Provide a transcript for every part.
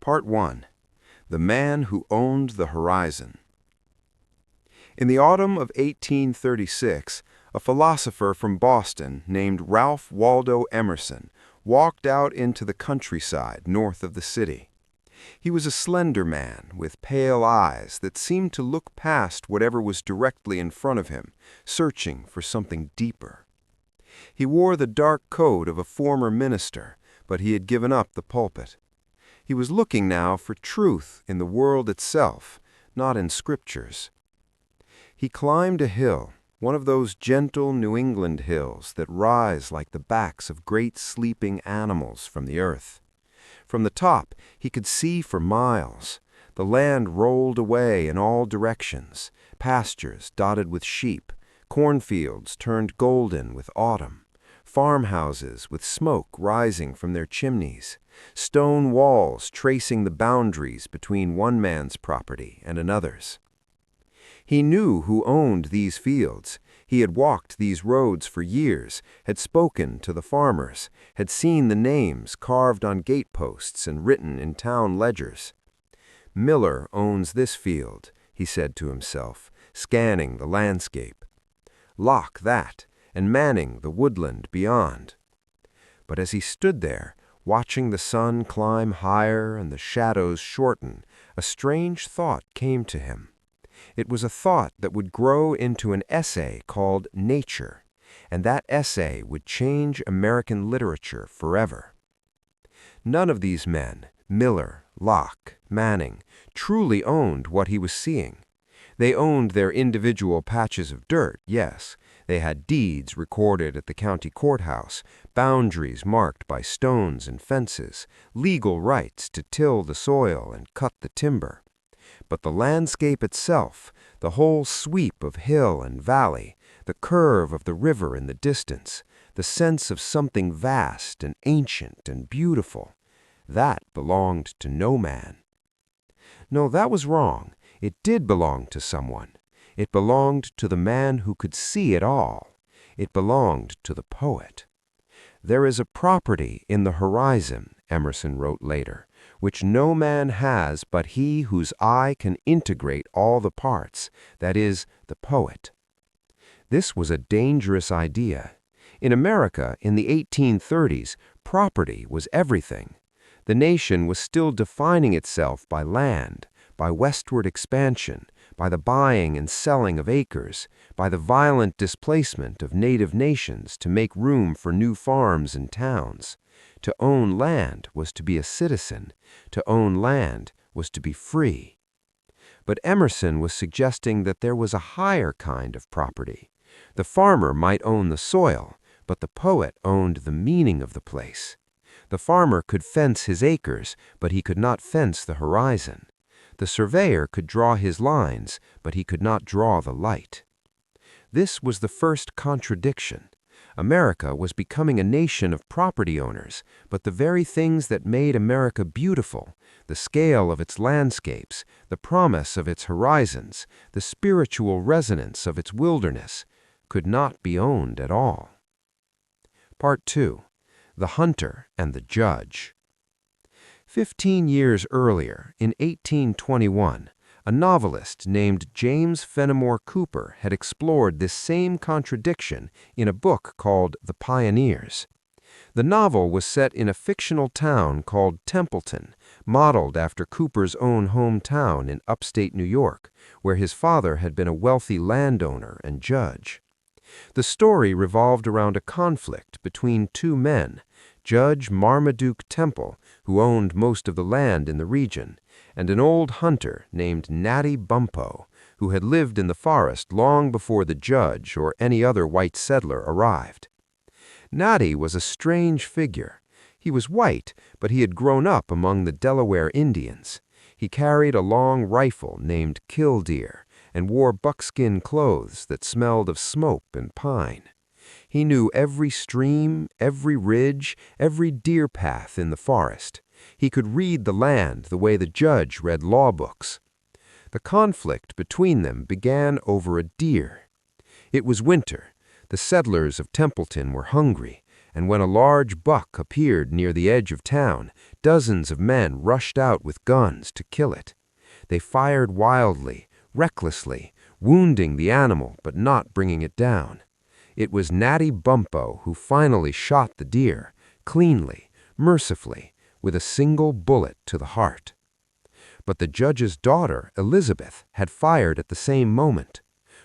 Part 1. The Man Who Owned the Horizon. In the autumn of 1836, a philosopher from Boston named Ralph Waldo Emerson walked out into the countryside north of the city. He was a slender man with pale eyes that seemed to look past whatever was directly in front of him, searching for something deeper. He wore the dark coat of a former minister, but he had given up the pulpit. He was looking now for truth in the world itself, not in scriptures. He climbed a hill, one of those gentle New England hills that rise like the backs of great sleeping animals from the earth. From the top, he could see for miles. The land rolled away in all directions, pastures dotted with sheep, cornfields turned golden with autumn, farmhouses with smoke rising from their chimneys, stone walls tracing the boundaries between one man's property and another's. He knew who owned these fields. He had walked these roads for years, had spoken to the farmers, had seen the names carved on gateposts and written in town ledgers. "Miller owns this field," he said to himself, scanning the landscape. "Locke that, and Manning the woodland beyond." But as he stood there, watching the sun climb higher and the shadows shorten, a strange thought came to him. It was a thought that would grow into an essay called Nature, and that essay would change American literature forever. None of these men, Miller, Locke, Manning, truly owned what he was seeing. They owned their individual patches of dirt, yes. They had deeds recorded at the county courthouse, boundaries marked by stones and fences, legal rights to till the soil and cut the timber. But the landscape itself, the whole sweep of hill and valley, the curve of the river in the distance, the sense of something vast and ancient and beautiful, that belonged to no man. No, that was wrong. It did belong to someone. It belonged to the man who could see it all. It belonged to the poet. "There is a property in the horizon," Emerson wrote later, "which no man has but he whose eye can integrate all the parts, that is, the poet." This was a dangerous idea. In America, in the 1830s, property was everything. The nation was still defining itself by land, by westward expansion, by the buying and selling of acres, by the violent displacement of native nations to make room for new farms and towns. To own land was to be a citizen. To own land was to be free. But Emerson was suggesting that there was a higher kind of property. The farmer might own the soil, but the poet owned the meaning of the place. The farmer could fence his acres, but he could not fence the horizon. The surveyor could draw his lines, but he could not draw the light. This was the first contradiction. America was becoming a nation of property owners, but the very things that made America beautiful, the scale of its landscapes, the promise of its horizons, the spiritual resonance of its wilderness, could not be owned at all. Part 2. The Hunter and the Judge. 15 years earlier, in 1821, a novelist named James Fenimore Cooper had explored this same contradiction in a book called The Pioneers. The novel was set in a fictional town called Templeton, modeled after Cooper's own hometown in upstate New York, where his father had been a wealthy landowner and judge. The story revolved around a conflict between two men, Judge Marmaduke Temple, who owned most of the land in the region, and an old hunter named Natty Bumppo, who had lived in the forest long before the judge or any other white settler arrived. Natty was a strange figure. He was white, but he had grown up among the Delaware Indians. He carried a long rifle named Killdeer and wore buckskin clothes that smelled of smoke and pine. He knew every stream, every ridge, every deer path in the forest. He could read the land the way the judge read law books. The conflict between them began over a deer. It was winter. The settlers of Templeton were hungry, and when a large buck appeared near the edge of town, dozens of men rushed out with guns to kill it. They fired wildly, recklessly, wounding the animal but not bringing it down. It was Natty Bumppo who finally shot the deer, cleanly, mercifully, with a single bullet to the heart. But the judge's daughter, Elizabeth, had fired at the same moment.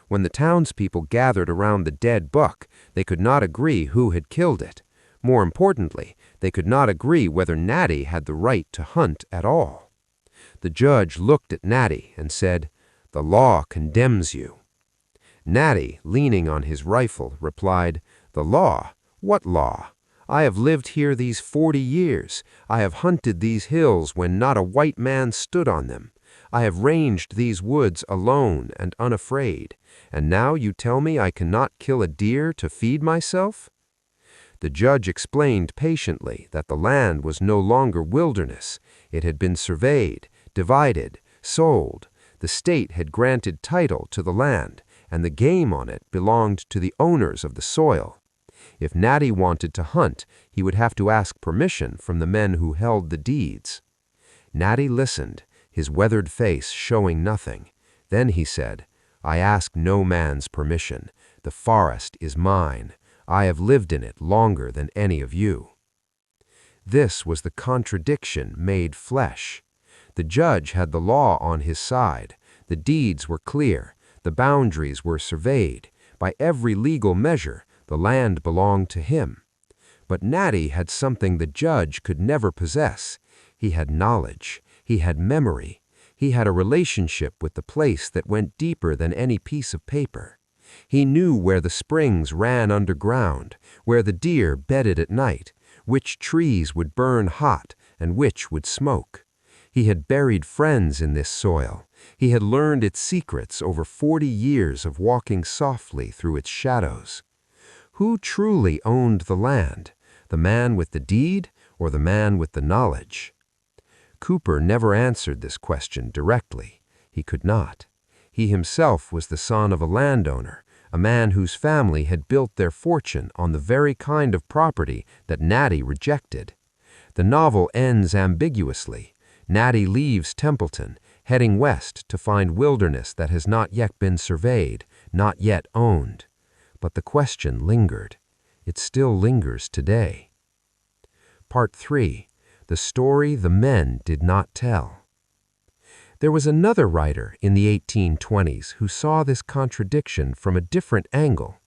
When the townspeople gathered around the dead buck, they could not agree who had killed it. More importantly, they could not agree whether Natty had the right to hunt at all. The judge looked at Natty and said, "The law condemns you." Natty, leaning on his rifle, replied, "The law? What law? I have lived here these 40 years. I have hunted these hills when not a white man stood on them. I have ranged these woods alone and unafraid, and now you tell me I cannot kill a deer to feed myself?" The judge explained patiently that the land was no longer wilderness. It had been surveyed, divided, sold. The state had granted title to the land, and the game on it belonged to the owners of the soil. If Natty wanted to hunt, he would have to ask permission from the men who held the deeds. Natty listened, his weathered face showing nothing. Then he said, "I ask no man's permission. The forest is mine. I have lived in it longer than any of you." This was the contradiction made flesh. The judge had the law on his side. The deeds were clear. The boundaries were surveyed. By every legal measure, the land belonged to him. But Natty had something the judge could never possess. He had knowledge. He had memory. He had a relationship with the place that went deeper than any piece of paper. He knew where the springs ran underground, where the deer bedded at night, which trees would burn hot and which would smoke. He had buried friends in this soil. He had learned its secrets over 40 years of walking softly through its shadows. Who truly owned the land, the man with the deed or the man with the knowledge? Cooper never answered this question directly. He could not. He himself was the son of a landowner, a man whose family had built their fortune on the very kind of property that Natty rejected. The novel ends ambiguously. Natty leaves Templeton, heading west to find wilderness that has not yet been surveyed, not yet owned. But the question lingered. It still lingers today. Part 3. The story the men did not tell. There was another writer in the 1820s who saw this contradiction from a different angle.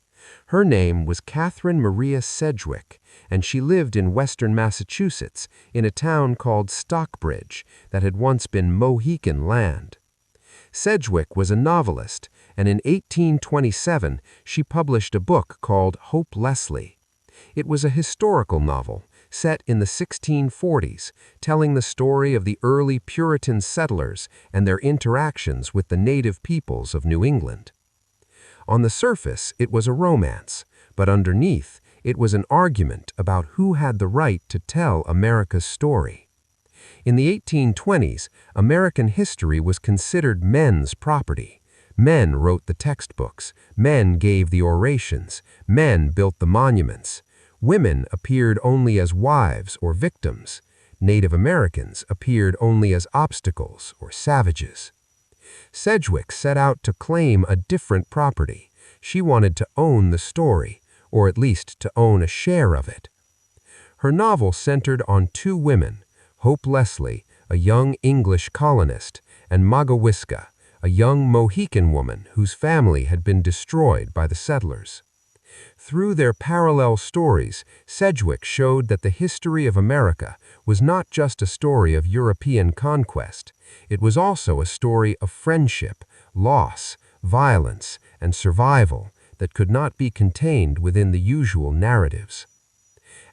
Her name was Catharine Maria Sedgwick, and she lived in western Massachusetts in a town called Stockbridge that had once been Mohican land. Sedgwick was a novelist, and in 1827 she published a book called Hope Leslie. It was a historical novel set in the 1640s, telling the story of the early Puritan settlers and their interactions with the native peoples of New England. On the surface, it was a romance, but underneath, it was an argument about who had the right to tell America's story. In the 1820s, American history was considered men's property. Men wrote the textbooks, men gave the orations, men built the monuments. Women appeared only as wives or victims. Native Americans appeared only as obstacles or savages. Sedgwick set out to claim a different property. She wanted to own the story, or at least to own a share of it. Her novel centered on two women, Hope Leslie, a young English colonist, and Magawiska, a young Mohican woman whose family had been destroyed by the settlers. Through their parallel stories, Sedgwick showed that the history of America was not just a story of European conquest. It was also a story of friendship, loss, violence, and survival that could not be contained within the usual narratives.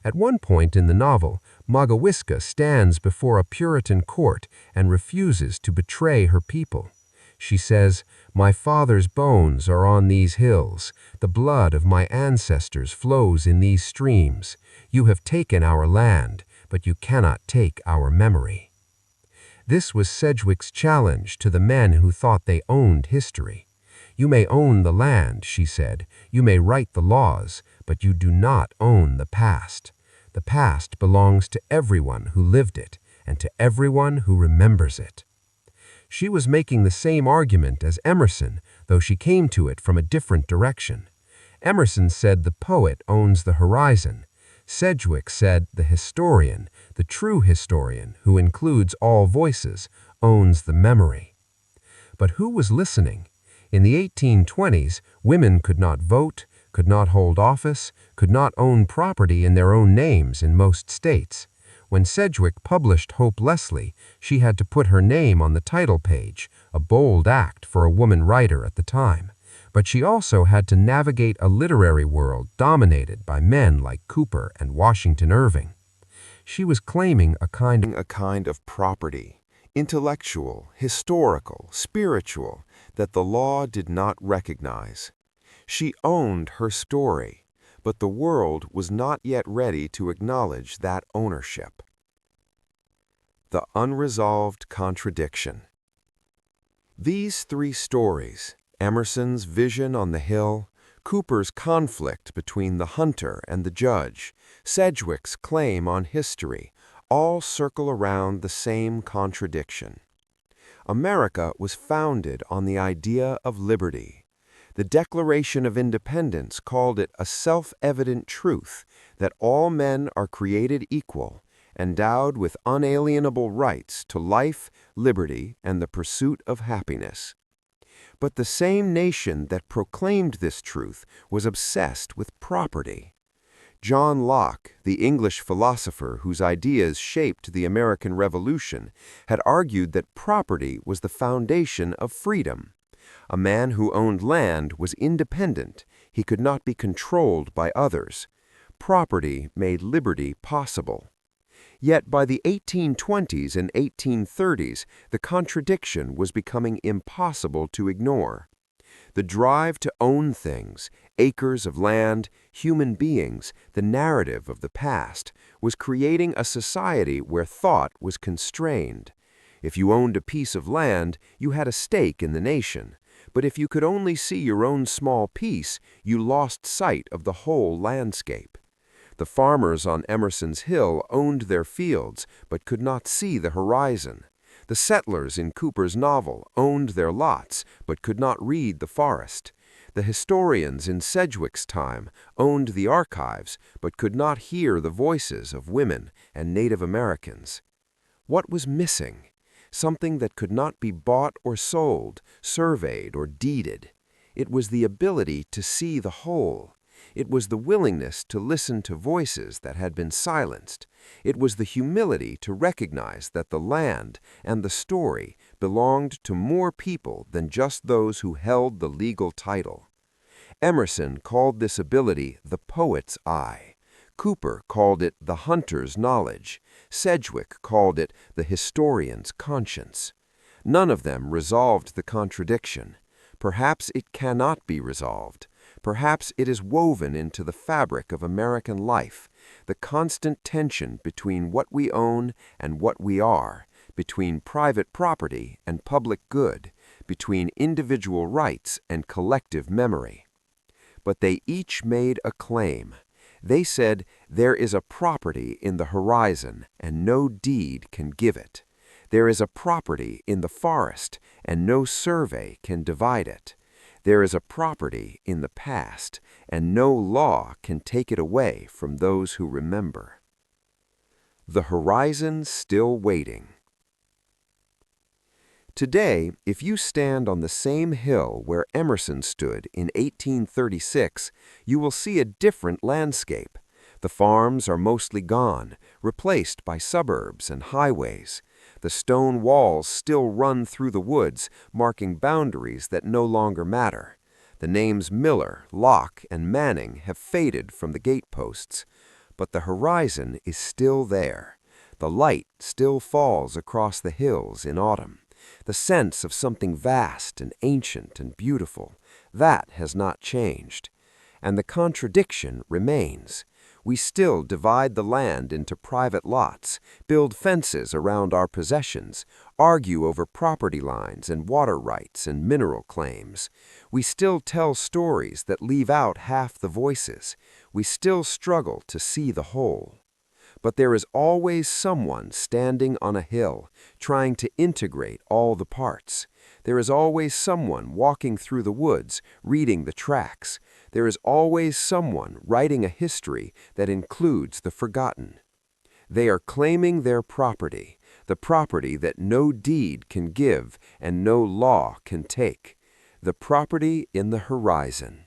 At one point in the novel, Magawiska stands before a Puritan court and refuses to betray her people. She says, "My father's bones are on these hills. The blood of my ancestors flows in these streams. You have taken our land, but you cannot take our memory." This was Sedgwick's challenge to the men who thought they owned history. "You may own the land," she said. "You may write the laws, but you do not own the past. The past belongs to everyone who lived it and to everyone who remembers it. She was making the same argument as Emerson, though she came to it from a different direction. Emerson said the poet owns the horizon. Sedgwick said the historian, the true historian, who includes all voices, owns the memory. But who was listening? In the 1820s, women could not vote, could not hold office, could not own property in their own names in most states. When Sedgwick published Hope Leslie, she had to put her name on the title page, a bold act for a woman writer at the time. But she also had to navigate a literary world dominated by men like Cooper and Washington Irving. She was claiming a kind of property, intellectual, historical, spiritual, that the law did not recognize. She owned her story, but the world was not yet ready to acknowledge that ownership. The unresolved contradiction. These three stories, Emerson's vision on the hill, Cooper's conflict between the hunter and the judge, Sedgwick's claim on history, all circle around the same contradiction. America was founded on the idea of liberty. The Declaration of Independence called it a self-evident truth that all men are created equal, endowed with unalienable rights to life, liberty, and the pursuit of happiness. But the same nation that proclaimed this truth was obsessed with property. John Locke, the English philosopher whose ideas shaped the American Revolution, had argued that property was the foundation of freedom. A man who owned land was independent. He could not be controlled by others. Property made liberty possible. Yet by the 1820s and 1830s, the contradiction was becoming impossible to ignore. The drive to own things, acres of land, human beings, the narrative of the past, was creating a society where thought was constrained. If you owned a piece of land, you had a stake in the nation. But if you could only see your own small piece, you lost sight of the whole landscape. The farmers on Emerson's Hill owned their fields, but could not see the horizon. The settlers in Cooper's novel owned their lots, but could not read the forest. The historians in Sedgwick's time owned the archives, but could not hear the voices of women and Native Americans. What was missing? Something that could not be bought or sold, surveyed or deeded. It was the ability to see the whole. It was the willingness to listen to voices that had been silenced. It was the humility to recognize that the land and the story belonged to more people than just those who held the legal title. Emerson called this ability the poet's eye. Cooper called it the hunter's knowledge. Sedgwick called it the historian's conscience. None of them resolved the contradiction. Perhaps it cannot be resolved. Perhaps it is woven into the fabric of American life, the constant tension between what we own and what we are, between private property and public good, between individual rights and collective memory. But they each made a claim. They said, there is a property in the horizon, and no deed can give it. There is a property in the forest, and no survey can divide it. There is a property in the past, and no law can take it away from those who remember. The horizon still waiting. Today, if you stand on the same hill where Emerson stood in 1836, you will see a different landscape. The farms are mostly gone, replaced by suburbs and highways. The stone walls still run through the woods, marking boundaries that no longer matter. The names Miller, Locke, and Manning have faded from the gateposts. But the horizon is still there. The light still falls across the hills in autumn. The sense of something vast and ancient and beautiful, that has not changed. And the contradiction remains. We still divide the land into private lots, build fences around our possessions, argue over property lines and water rights and mineral claims. We still tell stories that leave out half the voices. We still struggle to see the whole. But there is always someone standing on a hill, trying to integrate all the parts. There is always someone walking through the woods, reading the tracks. There is always someone writing a history that includes the forgotten. They are claiming their property, the property that no deed can give and no law can take, the property in the horizon.